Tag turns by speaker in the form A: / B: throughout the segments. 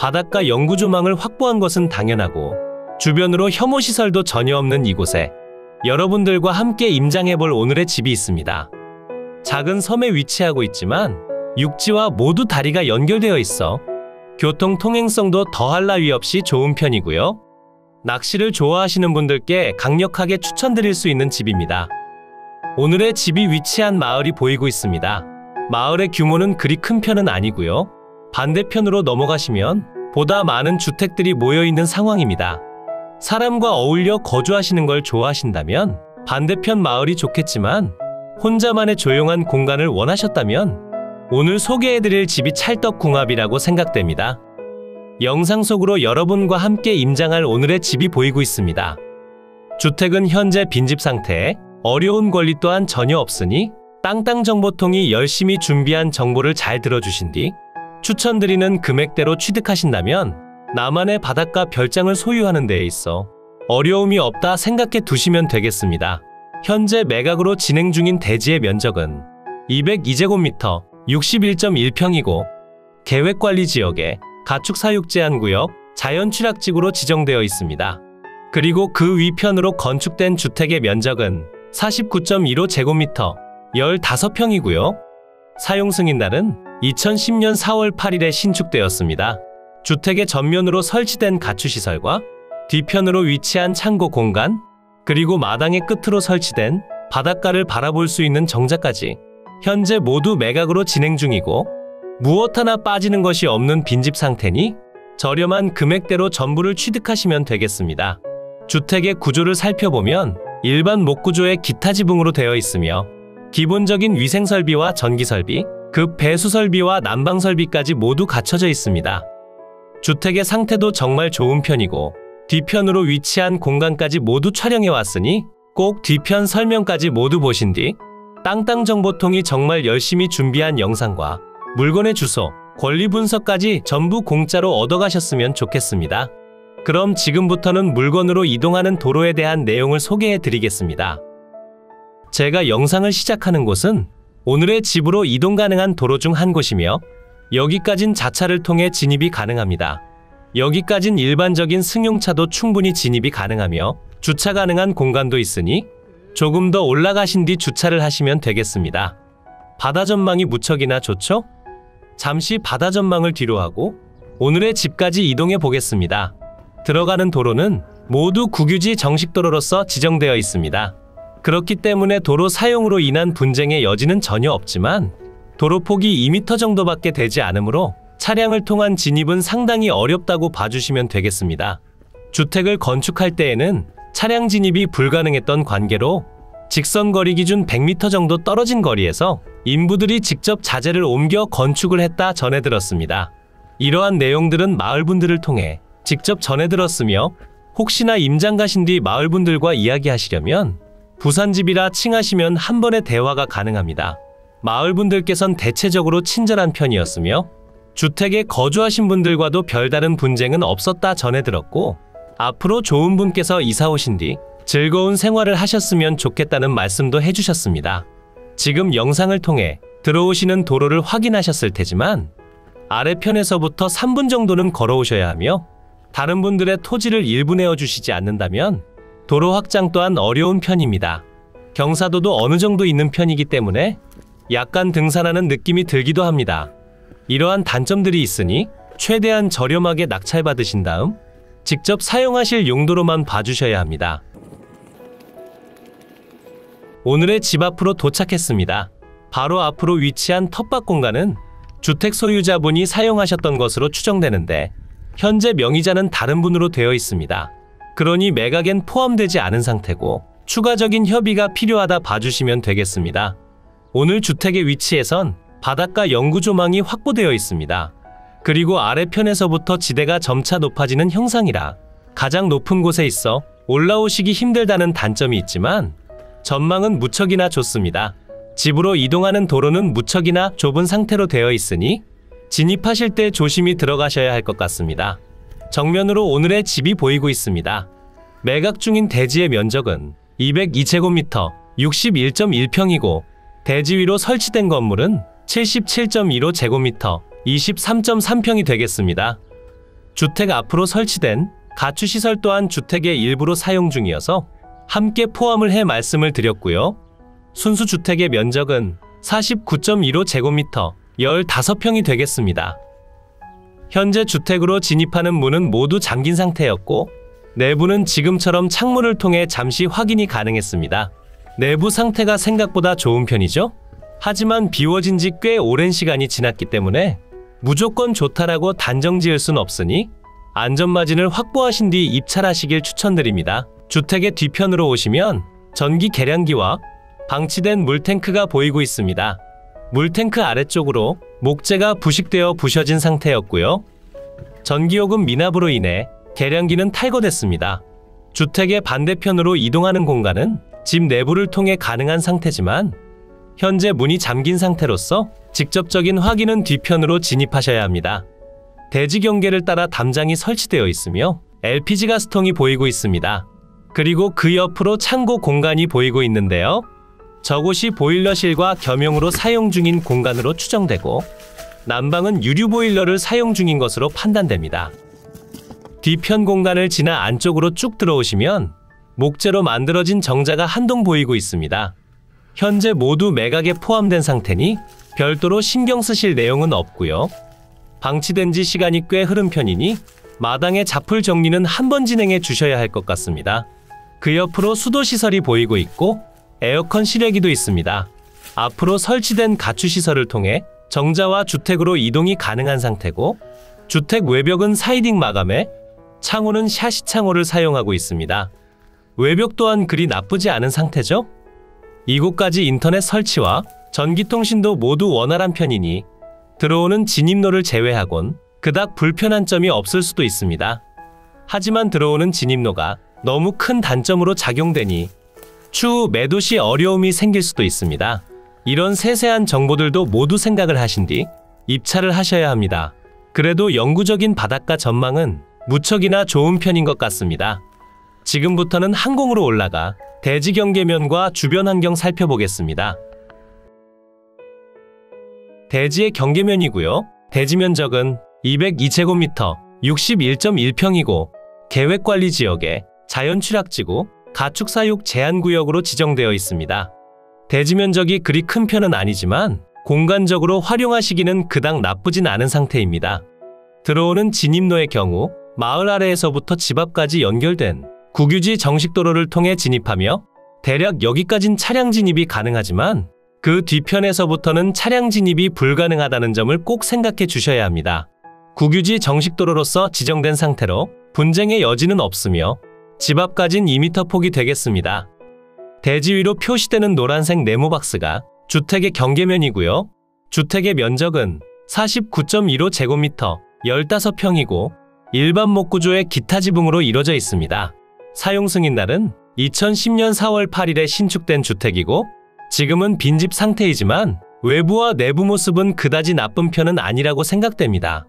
A: 바닷가 영구 조망을 확보한 것은 당연하고 주변으로 혐오시설도 전혀 없는 이곳에 여러분들과 함께 임장해볼 오늘의 집이 있습니다. 작은 섬에 위치하고 있지만 육지와 모두 다리가 연결되어 있어 교통 통행성도 더할 나위 없이 좋은 편이고요. 낚시를 좋아하시는 분들께 강력하게 추천드릴 수 있는 집입니다. 오늘의 집이 위치한 마을이 보이고 있습니다. 마을의 규모는 그리 큰 편은 아니고요. 반대편으로 넘어가시면 보다 많은 주택들이 모여있는 상황입니다. 사람과 어울려 거주하시는 걸 좋아하신다면 반대편 마을이 좋겠지만 혼자만의 조용한 공간을 원하셨다면 오늘 소개해드릴 집이 찰떡궁합이라고 생각됩니다. 영상 속으로 여러분과 함께 임장할 오늘의 집이 보이고 있습니다. 주택은 현재 빈집 상태에 어려운 권리 또한 전혀 없으니 땅땅정보통이 열심히 준비한 정보를 잘 들어주신 뒤 추천드리는 금액대로 취득하신다면 나만의 바닷가 별장을 소유하는 데에 있어 어려움이 없다 생각해 두시면 되겠습니다. 현재 매각으로 진행 중인 대지의 면적은 202제곱미터 61.1평이고 계획관리지역에 가축사육제한구역, 자연취락지구로 지정되어 있습니다. 그리고 그 위편으로 건축된 주택의 면적은 49.15제곱미터 15평이고요. 사용승인날은 2010년 4월 8일에 신축되었습니다. 주택의 전면으로 설치된 가축시설과 뒤편으로 위치한 창고 공간, 그리고 마당의 끝으로 설치된 바닷가를 바라볼 수 있는 정자까지 현재 모두 매각으로 진행 중이고 무엇 하나 빠지는 것이 없는 빈집 상태니 저렴한 금액대로 전부를 취득하시면 되겠습니다. 주택의 구조를 살펴보면 일반 목구조의 기타 지붕으로 되어 있으며 기본적인 위생설비와 전기설비, 급 배수설비와 난방설비까지 모두 갖춰져 있습니다. 주택의 상태도 정말 좋은 편이고 뒤편으로 위치한 공간까지 모두 촬영해 왔으니 꼭 뒤편 설명까지 모두 보신 뒤 땅땅정보통이 정말 열심히 준비한 영상과 물건의 주소, 권리 분석까지 전부 공짜로 얻어가셨으면 좋겠습니다. 그럼 지금부터는 물건으로 이동하는 도로에 대한 내용을 소개해 드리겠습니다. 제가 영상을 시작하는 곳은 오늘의 집으로 이동 가능한 도로 중 한 곳이며 여기까진 자차를 통해 진입이 가능합니다. 여기까진 일반적인 승용차도 충분히 진입이 가능하며 주차 가능한 공간도 있으니 조금 더 올라가신 뒤 주차를 하시면 되겠습니다. 바다 전망이 무척이나 좋죠? 잠시 바다 전망을 뒤로 하고 오늘의 집까지 이동해 보겠습니다. 들어가는 도로는 모두 국유지 정식도로로서 지정되어 있습니다. 그렇기 때문에 도로 사용으로 인한 분쟁의 여지는 전혀 없지만 도로 폭이 2m 정도밖에 되지 않으므로 차량을 통한 진입은 상당히 어렵다고 봐주시면 되겠습니다. 주택을 건축할 때에는 차량 진입이 불가능했던 관계로 직선거리 기준 100m 정도 떨어진 거리에서 인부들이 직접 자재를 옮겨 건축을 했다 전해 들었습니다. 이러한 내용들은 마을분들을 통해 직접 전해 들었으며 혹시나 임장 가신 뒤 마을분들과 이야기하시려면 부산집이라 칭하시면 한 번의 대화가 가능합니다. 마을분들께선 대체적으로 친절한 편이었으며 주택에 거주하신 분들과도 별다른 분쟁은 없었다 전해 들었고 앞으로 좋은 분께서 이사 오신 뒤 즐거운 생활을 하셨으면 좋겠다는 말씀도 해주셨습니다. 지금 영상을 통해 들어오시는 도로를 확인하셨을 테지만 아래편에서부터 3분 정도는 걸어오셔야 하며 다른 분들의 토지를 일부 내어주시지 않는다면 도로 확장 또한 어려운 편입니다. 경사도도 어느 정도 있는 편이기 때문에 약간 등산하는 느낌이 들기도 합니다. 이러한 단점들이 있으니 최대한 저렴하게 낙찰받으신 다음 직접 사용하실 용도로만 봐주셔야 합니다. 오늘의 집 앞으로 도착했습니다. 바로 앞으로 위치한 텃밭 공간은 주택 소유자분이 사용하셨던 것으로 추정되는데 현재 명의자는 다른 분으로 되어 있습니다. 그러니 매각엔 포함되지 않은 상태고 추가적인 협의가 필요하다 봐주시면 되겠습니다. 오늘 주택의 위치에선 바닷가 영구 조망이 확보되어 있습니다. 그리고 아래편에서부터 지대가 점차 높아지는 형상이라 가장 높은 곳에 있어 올라오시기 힘들다는 단점이 있지만 전망은 무척이나 좋습니다. 집으로 이동하는 도로는 무척이나 좁은 상태로 되어 있으니 진입하실 때 조심히 들어가셔야 할 것 같습니다. 정면으로 오늘의 집이 보이고 있습니다. 매각 중인 대지의 면적은 202제곱미터 61.1평이고 대지 위로 설치된 건물은 77.15제곱미터 23.3평이 되겠습니다. 주택 앞으로 설치된 가축시설 또한 주택의 일부로 사용 중이어서 함께 포함을 해 말씀을 드렸고요. 순수 주택의 면적은 49.15제곱미터 15평이 되겠습니다. 현재 주택으로 진입하는 문은 모두 잠긴 상태였고 내부는 지금처럼 창문을 통해 잠시 확인이 가능했습니다. 내부 상태가 생각보다 좋은 편이죠? 하지만 비워진 지 꽤 오랜 시간이 지났기 때문에 무조건 좋다라고 단정 지을 순 없으니 안전마진을 확보하신 뒤 입찰하시길 추천드립니다. 주택의 뒤편으로 오시면 전기 계량기와 방치된 물탱크가 보이고 있습니다. 물탱크 아래쪽으로 목재가 부식되어 부셔진 상태였고요. 전기요금 미납으로 인해 계량기는 탈거됐습니다. 주택의 반대편으로 이동하는 공간은 집 내부를 통해 가능한 상태지만 현재 문이 잠긴 상태로서 직접적인 확인은 뒤편으로 진입하셔야 합니다. 대지 경계를 따라 담장이 설치되어 있으며 LPG 가스통이 보이고 있습니다. 그리고 그 옆으로 창고 공간이 보이고 있는데요. 저곳이 보일러실과 겸용으로 사용 중인 공간으로 추정되고 난방은 유류 보일러를 사용 중인 것으로 판단됩니다. 뒤편 공간을 지나 안쪽으로 쭉 들어오시면 목재로 만들어진 정자가 한 동 보이고 있습니다. 현재 모두 매각에 포함된 상태니 별도로 신경 쓰실 내용은 없고요. 방치된 지 시간이 꽤 흐른 편이니 마당의 잡풀 정리는 한번 진행해 주셔야 할 것 같습니다. 그 옆으로 수도시설이 보이고 있고 에어컨 실외기도 있습니다. 앞으로 설치된 가축시설을 통해 정자와 주택으로 이동이 가능한 상태고 주택 외벽은 사이딩 마감에 창호는 샤시 창호를 사용하고 있습니다. 외벽 또한 그리 나쁘지 않은 상태죠? 이곳까지 인터넷 설치와 전기통신도 모두 원활한 편이니 들어오는 진입로를 제외하곤 그닥 불편한 점이 없을 수도 있습니다. 하지만 들어오는 진입로가 너무 큰 단점으로 작용되니 추후 매도 시 어려움이 생길 수도 있습니다. 이런 세세한 정보들도 모두 생각을 하신 뒤 입찰을 하셔야 합니다. 그래도 영구적인 바닷가 전망은 무척이나 좋은 편인 것 같습니다. 지금부터는 항공으로 올라가 대지 경계면과 주변 환경 살펴보겠습니다. 대지의 경계면이고요. 대지 면적은 202제곱미터 61.1평이고 계획관리지역에 자연취락지구, 가축사육 제한구역으로 지정되어 있습니다. 대지 면적이 그리 큰 편은 아니지만 공간적으로 활용하시기는 그닥 나쁘진 않은 상태입니다. 들어오는 진입로의 경우 마을 아래에서부터 집 앞까지 연결된 국유지 정식도로를 통해 진입하며 대략 여기까진 차량 진입이 가능하지만 그 뒤편에서부터는 차량 진입이 불가능하다는 점을 꼭 생각해 주셔야 합니다. 국유지 정식도로로서 지정된 상태로 분쟁의 여지는 없으며 집 앞까진 2m 폭이 되겠습니다. 대지 위로 표시되는 노란색 네모박스가 주택의 경계면이고요. 주택의 면적은 49.15제곱미터 15평이고 일반 목구조의 기타 지붕으로 이루어져 있습니다. 사용 승인날은 2010년 4월 8일에 신축된 주택이고 지금은 빈집 상태이지만 외부와 내부 모습은 그다지 나쁜 편은 아니라고 생각됩니다.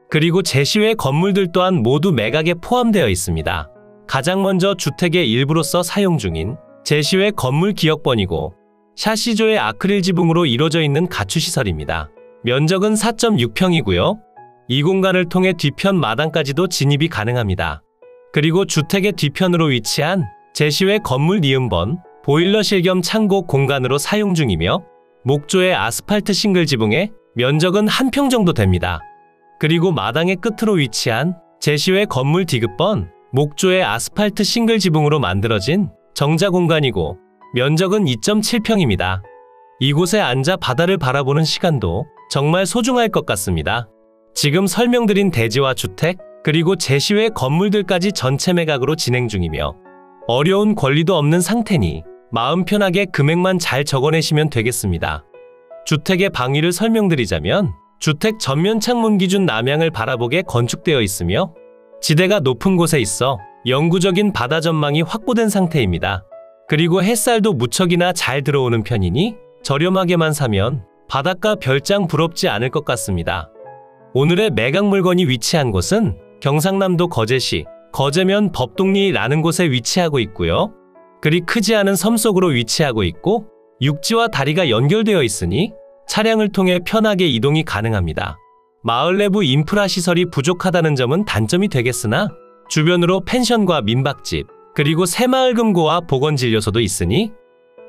A: 그리고 제시외 건물들 또한 모두 매각에 포함되어 있습니다. 가장 먼저 주택의 일부로서 사용 중인 제시외 건물 기역번이고 샤시조의 아크릴 지붕으로 이루어져 있는 가축시설입니다. 면적은 4.6평이고요. 이 공간을 통해 뒤편 마당까지도 진입이 가능합니다. 그리고 주택의 뒤편으로 위치한 제시외 건물 니은번 보일러실 겸 창고 공간으로 사용 중이며 목조의 아스팔트 싱글 지붕에 면적은 1평 정도 됩니다. 그리고 마당의 끝으로 위치한 제시외 건물 디귿번 목조의 아스팔트 싱글 지붕으로 만들어진 정자 공간이고 면적은 2.7평입니다. 이곳에 앉아 바다를 바라보는 시간도 정말 소중할 것 같습니다. 지금 설명드린 대지와 주택, 그리고 제시외 건물들까지 전체 매각으로 진행 중이며 어려운 권리도 없는 상태니 마음 편하게 금액만 잘 적어내시면 되겠습니다. 주택의 방위를 설명드리자면 주택 전면 창문 기준 남향을 바라보게 건축되어 있으며 지대가 높은 곳에 있어 영구적인 바다 전망이 확보된 상태입니다. 그리고 햇살도 무척이나 잘 들어오는 편이니 저렴하게만 사면 바닷가 별장 부럽지 않을 것 같습니다. 오늘의 매각 물건이 위치한 곳은 경상남도 거제시 거제면 법동리라는 곳에 위치하고 있고요. 그리 크지 않은 섬 속으로 위치하고 있고 육지와 다리가 연결되어 있으니 차량을 통해 편하게 이동이 가능합니다. 마을 내부 인프라 시설이 부족하다는 점은 단점이 되겠으나 주변으로 펜션과 민박집, 그리고 새마을금고와 보건진료소도 있으니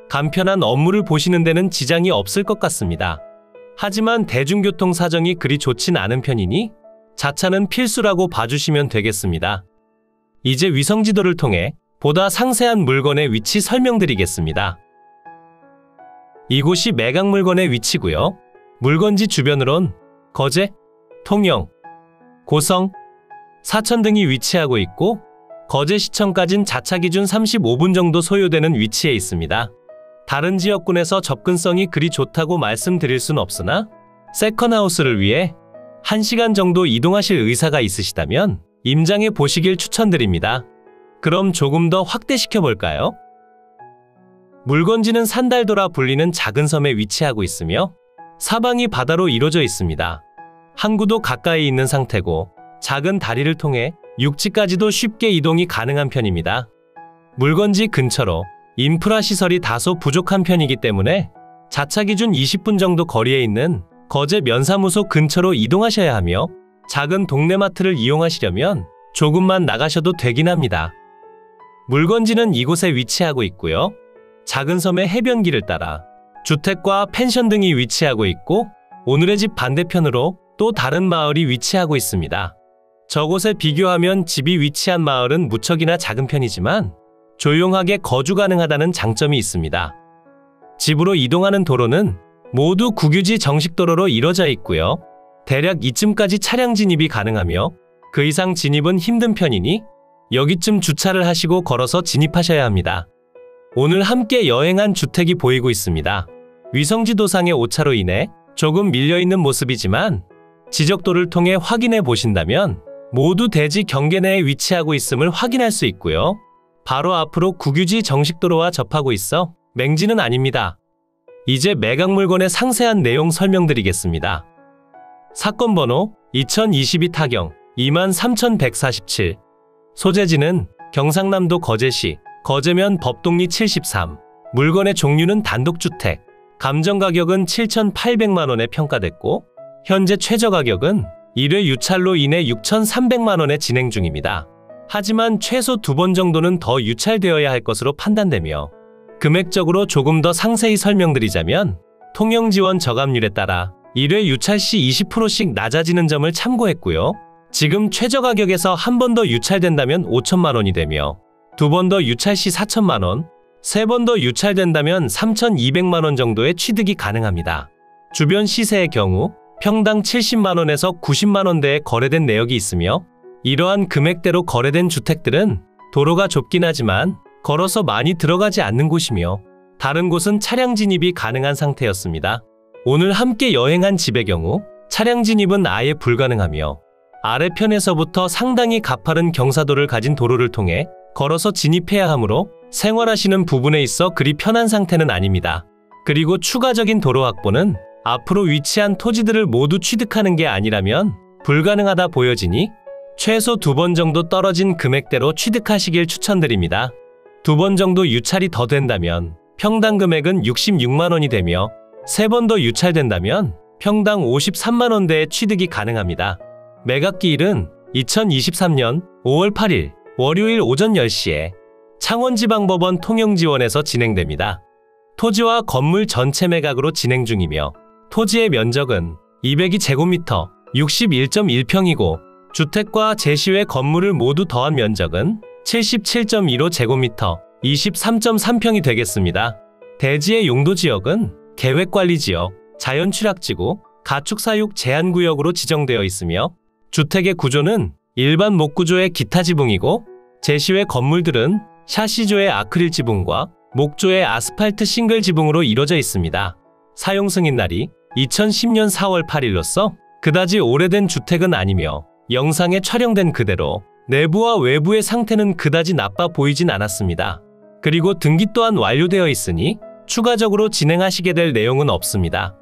A: 간편한 업무를 보시는 데는 지장이 없을 것 같습니다. 하지만 대중교통 사정이 그리 좋진 않은 편이니 자차는 필수라고 봐주시면 되겠습니다. 이제 위성지도를 통해 보다 상세한 물건의 위치 설명드리겠습니다. 이곳이 매각물건의 위치고요. 물건지 주변으론 거제, 통영, 고성, 사천 등이 위치하고 있고 거제시청까진 자차 기준 35분 정도 소요되는 위치에 있습니다. 다른 지역군에서 접근성이 그리 좋다고 말씀드릴 순 없으나 세컨하우스를 위해 1시간 정도 이동하실 의사가 있으시다면 임장해 보시길 추천드립니다. 그럼 조금 더 확대시켜 볼까요? 물건지는 산달도라 불리는 작은 섬에 위치하고 있으며 사방이 바다로 이루어져 있습니다. 항구도 가까이 있는 상태고 작은 다리를 통해 육지까지도 쉽게 이동이 가능한 편입니다. 물건지 근처로 인프라 시설이 다소 부족한 편이기 때문에 자차 기준 20분 정도 거리에 있는 거제 면사무소 근처로 이동하셔야 하며 작은 동네마트를 이용하시려면 조금만 나가셔도 되긴 합니다. 물건지는 이곳에 위치하고 있고요. 작은 섬의 해변길을 따라 주택과 펜션 등이 위치하고 있고 오늘의 집 반대편으로 또 다른 마을이 위치하고 있습니다. 저곳에 비교하면 집이 위치한 마을은 무척이나 작은 편이지만 조용하게 거주 가능하다는 장점이 있습니다. 집으로 이동하는 도로는 모두 국유지 정식도로로 이뤄져 있고요. 대략 이쯤까지 차량 진입이 가능하며 그 이상 진입은 힘든 편이니 여기쯤 주차를 하시고 걸어서 진입하셔야 합니다. 오늘 함께 여행한 주택이 보이고 있습니다. 위성지도상의 오차로 인해 조금 밀려있는 모습이지만 지적도를 통해 확인해 보신다면 모두 대지 경계 내에 위치하고 있음을 확인할 수 있고요. 바로 앞으로 국유지 정식도로와 접하고 있어 맹지는 아닙니다. 이제 매각물건의 상세한 내용 설명드리겠습니다. 사건 번호 2022 타경 23147 소재지는 경상남도 거제시 거제면 법동리 73 물건의 종류는 단독주택 감정가격은 7,800만원에 평가됐고 현재 최저가격은 1회 유찰로 인해 6,300만원에 진행 중입니다. 하지만 최소 2번 정도는 더 유찰되어야 할 것으로 판단되며 금액적으로 조금 더 상세히 설명드리자면 통영지원 저감률에 따라 1회 유찰 시 20%씩 낮아지는 점을 참고했고요. 지금 최저가격에서 한 번 더 유찰된다면 5천만원이 되며 2번 더 유찰 시 4천만원, 3번 더 유찰된다면 3,200만원 정도의 취득이 가능합니다. 주변 시세의 경우 평당 70만원에서 90만원대에 거래된 내역이 있으며 이러한 금액대로 거래된 주택들은 도로가 좁긴 하지만 걸어서 많이 들어가지 않는 곳이며 다른 곳은 차량 진입이 가능한 상태였습니다. 오늘 함께 여행한 집의 경우 차량 진입은 아예 불가능하며 아래편에서부터 상당히 가파른 경사도를 가진 도로를 통해 걸어서 진입해야 하므로 생활하시는 부분에 있어 그리 편한 상태는 아닙니다. 그리고 추가적인 도로 확보는 앞으로 위치한 토지들을 모두 취득하는 게 아니라면 불가능하다 보여지니 최소 2번 정도 떨어진 금액대로 취득하시길 추천드립니다. 2번 정도 유찰이 더 된다면 평당 금액은 66만원이 되며 3번 더 유찰된다면 평당 53만원대의 취득이 가능합니다. 매각기일은 2023년 5월 8일 월요일 오전 10시에 창원지방법원 통영지원에서 진행됩니다. 토지와 건물 전체 매각으로 진행 중이며 토지의 면적은 202제곱미터 61.1평이고 주택과 제시외 건물을 모두 더한 면적은 77.15제곱미터 23.3평이 되겠습니다. 대지의 용도지역은 계획관리지역, 자연취락지구, 가축사육 제한구역으로 지정되어 있으며 주택의 구조는 일반 목구조의 기타 지붕이고 제시외 건물들은 샤시조의 아크릴 지붕과 목조의 아스팔트 싱글 지붕으로 이루어져 있습니다. 사용 승인날이 2010년 4월 8일로서 그다지 오래된 주택은 아니며 영상에 촬영된 그대로 내부와 외부의 상태는 그다지 나빠 보이진 않았습니다. 그리고 등기 또한 완료되어 있으니 추가적으로 진행하시게 될 내용은 없습니다.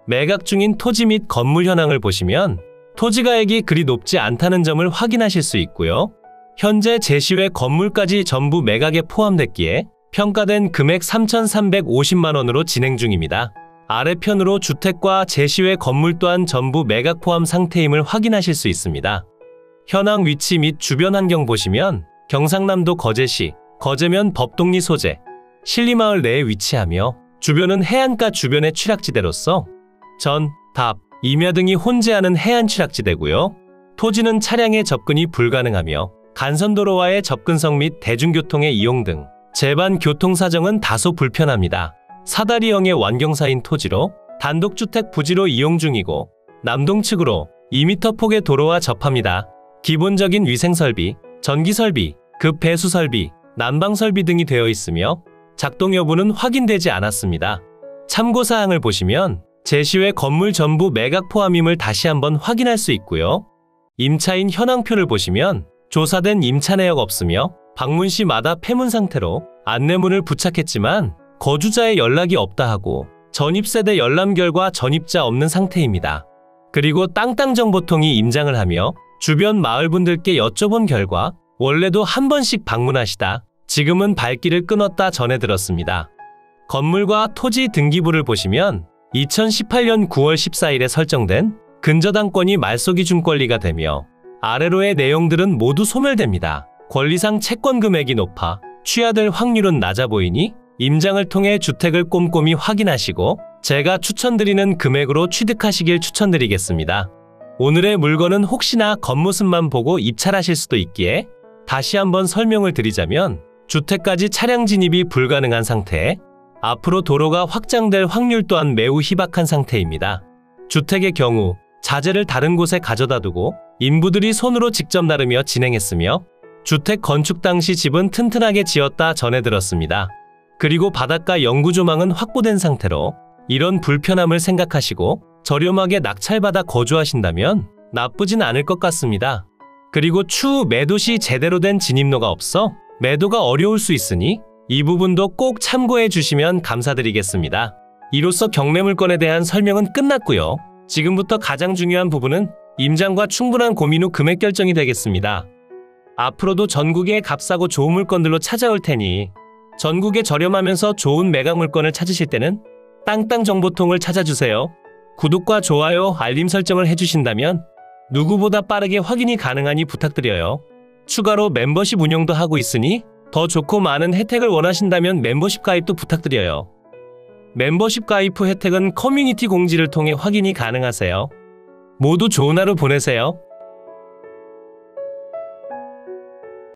A: 매각 중인 토지 및 건물 현황을 보시면 토지가액이 그리 높지 않다는 점을 확인하실 수 있고요. 현재 제시외 건물까지 전부 매각에 포함됐기에 평가된 금액 3,350만원으로 진행 중입니다. 아래편으로 주택과 제시외 건물 또한 전부 매각 포함 상태임을 확인하실 수 있습니다. 현황 위치 및 주변 환경 보시면 경상남도 거제시, 거제면 법동리 소재, 신리마을 내에 위치하며 주변은 해안가 주변의 취락지대로서 전, 답, 임야 등이 혼재하는 해안 취락지대고요. 토지는 차량의 접근이 불가능하며 간선도로와의 접근성 및 대중교통의 이용 등 제반 교통사정은 다소 불편합니다. 사다리형의 완경사인 토지로 단독주택 부지로 이용 중이고 남동측으로 2m 폭의 도로와 접합니다. 기본적인 위생설비, 전기설비, 급배수설비, 난방설비 등이 되어 있으며 작동 여부는 확인되지 않았습니다. 참고사항을 보시면 제시외 건물 전부 매각 포함임을 다시 한번 확인할 수 있고요. 임차인 현황표를 보시면 조사된 임차 내역 없으며 방문 시마다 폐문 상태로 안내문을 부착했지만 거주자의 연락이 없다 하고 전입세대 열람 결과 전입자 없는 상태입니다. 그리고 땅땅정보통이 임장을 하며 주변 마을분들께 여쭤본 결과 원래도 한 번씩 방문하시다 지금은 발길을 끊었다 전해 들었습니다. 건물과 토지 등기부를 보시면 2018년 9월 14일에 설정된 근저당권이 말소기준 권리가 되며 아래로의 내용들은 모두 소멸됩니다. 권리상 채권 금액이 높아 취하될 확률은 낮아 보이니 임장을 통해 주택을 꼼꼼히 확인하시고 제가 추천드리는 금액으로 취득하시길 추천드리겠습니다. 오늘의 물건은 혹시나 겉모습만 보고 입찰하실 수도 있기에 다시 한번 설명을 드리자면 주택까지 차량 진입이 불가능한 상태에 앞으로 도로가 확장될 확률 또한 매우 희박한 상태입니다. 주택의 경우 자재를 다른 곳에 가져다 두고 인부들이 손으로 직접 나르며 진행했으며 주택 건축 당시 집은 튼튼하게 지었다 전해 들었습니다. 그리고 바닷가 영구조망은 확보된 상태로 이런 불편함을 생각하시고 저렴하게 낙찰받아 거주하신다면 나쁘진 않을 것 같습니다. 그리고 추후 매도 시 제대로 된 진입로가 없어 매도가 어려울 수 있으니 이 부분도 꼭 참고해 주시면 감사드리겠습니다. 이로써 경매물건에 대한 설명은 끝났고요. 지금부터 가장 중요한 부분은 임장과 충분한 고민 후 금액 결정이 되겠습니다. 앞으로도 전국의 값싸고 좋은 물건들로 찾아올 테니 전국에 저렴하면서 좋은 매각 물건을 찾으실 때는 땅땅정보통을 찾아주세요. 구독과 좋아요, 알림 설정을 해주신다면 누구보다 빠르게 확인이 가능하니 부탁드려요. 추가로 멤버십 운영도 하고 있으니 더 좋고 많은 혜택을 원하신다면 멤버십 가입도 부탁드려요. 멤버십 가입 후 혜택은 커뮤니티 공지를 통해 확인이 가능하세요. 모두 좋은 하루 보내세요.